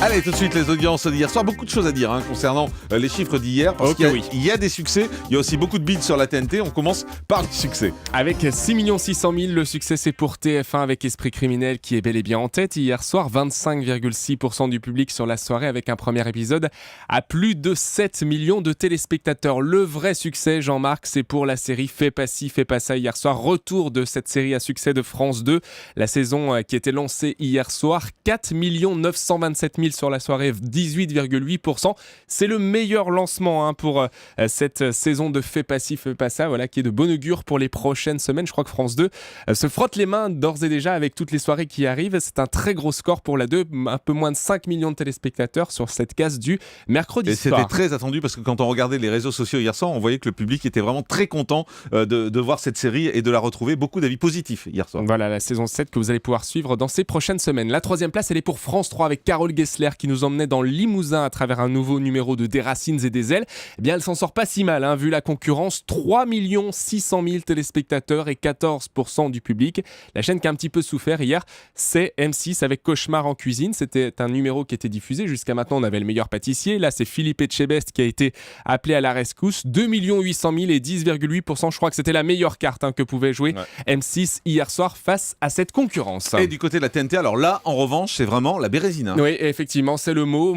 Allez, tout de suite, les audiences d'hier soir. Beaucoup de choses à dire concernant les chiffres d'hier. Parce qu'il y a des succès, il y a aussi beaucoup de bides sur la TNT. On commence par les succès. Avec 6 600 000, le succès c'est pour TF1 avec Esprit criminel qui est bel et bien en tête. Hier soir, 25,6% du public sur la soirée avec un premier épisode à plus de 7 millions de téléspectateurs. Le vrai succès, Jean-Marc, c'est pour la série Fais pas ci, fais pas ça hier soir. Retour de cette série à succès de France 2. La saison qui était lancée hier soir, 4 927 000 sur la soirée, 18,8%. C'est le meilleur lancement pour cette saison de Fais pas ci, fais pas ça, voilà, qui est de bon augure pour les prochaines semaines. Je crois que France 2 se frotte les mains d'ores et déjà avec toutes les soirées qui arrivent. C'est un très gros score pour la 2, un peu moins de 5 millions de téléspectateurs sur cette case du mercredi soir. Et c'était très attendu parce que quand on regardait les réseaux sociaux hier soir, on voyait que le public était vraiment très content de voir cette série et de la retrouver. Beaucoup d'avis positifs hier soir. Voilà, la saison 7 que vous allez pouvoir suivre dans ces prochaines semaines. La troisième place, elle est pour France 3 avec Carole Gessler qui nous emmenait dans le Limousin à travers un nouveau numéro de Des Racines et des Ailes. Eh bien, elle s'en sort pas si mal, vu la concurrence. 3 600 000 téléspectateurs et 14% du public. La chaîne qui a un petit peu souffert hier, c'est M6 avec Cauchemar en cuisine. C'était un numéro qui était diffusé. Jusqu'à maintenant, on avait le meilleur pâtissier. Là, c'est Philippe Etchebest qui a été appelé à la rescousse. 2 800 000 et 10,8%. Je crois que c'était la meilleure carte que pouvait jouer M6 hier soir face à cette concurrence. Et du côté de la TNT, alors là, en revanche, c'est vraiment la bérésine. Oui, effectivement, c'est le mot.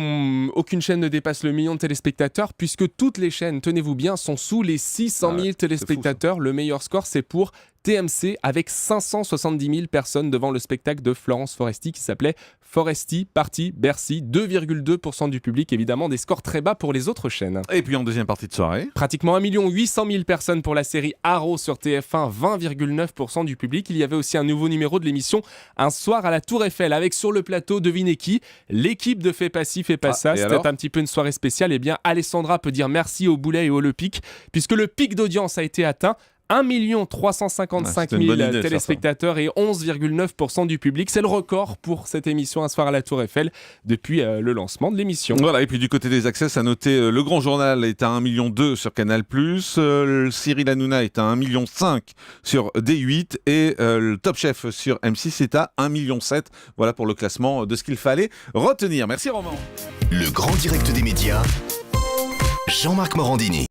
Aucune chaîne ne dépasse le million de téléspectateurs puisque toutes les chaînes, tenez-vous bien, sont sous les 600 000 téléspectateurs. Le meilleur score, c'est pour TMC avec 570 000 personnes devant le spectacle de Florence Foresti qui s'appelait Foresti Party Bercy. 2,2% du public, évidemment des scores très bas pour les autres chaînes. Et puis en deuxième partie de soirée, pratiquement 1 800 000 personnes pour la série Arrow sur TF1, 20,9% du public. Il y avait aussi un nouveau numéro de l'émission Un soir à la Tour Eiffel avec sur le plateau, devinez qui, l'équipe de Fais pas ci, fais pas ça. C'était un petit peu une soirée spéciale. Eh bien, Alessandra peut dire merci au Boulet et au Le Pic puisque le pic d'audience a été atteint. 1 355 000 téléspectateurs et 11,9% du public. C'est le record pour cette émission Un soir à la Tour Eiffel depuis le lancement de l'émission. Voilà, et puis du côté des accès, à noter Le Grand Journal est à 1,2 million sur Canal+, Cyril Hanouna est à 1,5 million sur D8 et le Top Chef sur M6 est à 1,7 million. Voilà pour le classement de ce qu'il fallait retenir. Merci Romain. Le grand direct des médias, Jean-Marc Morandini.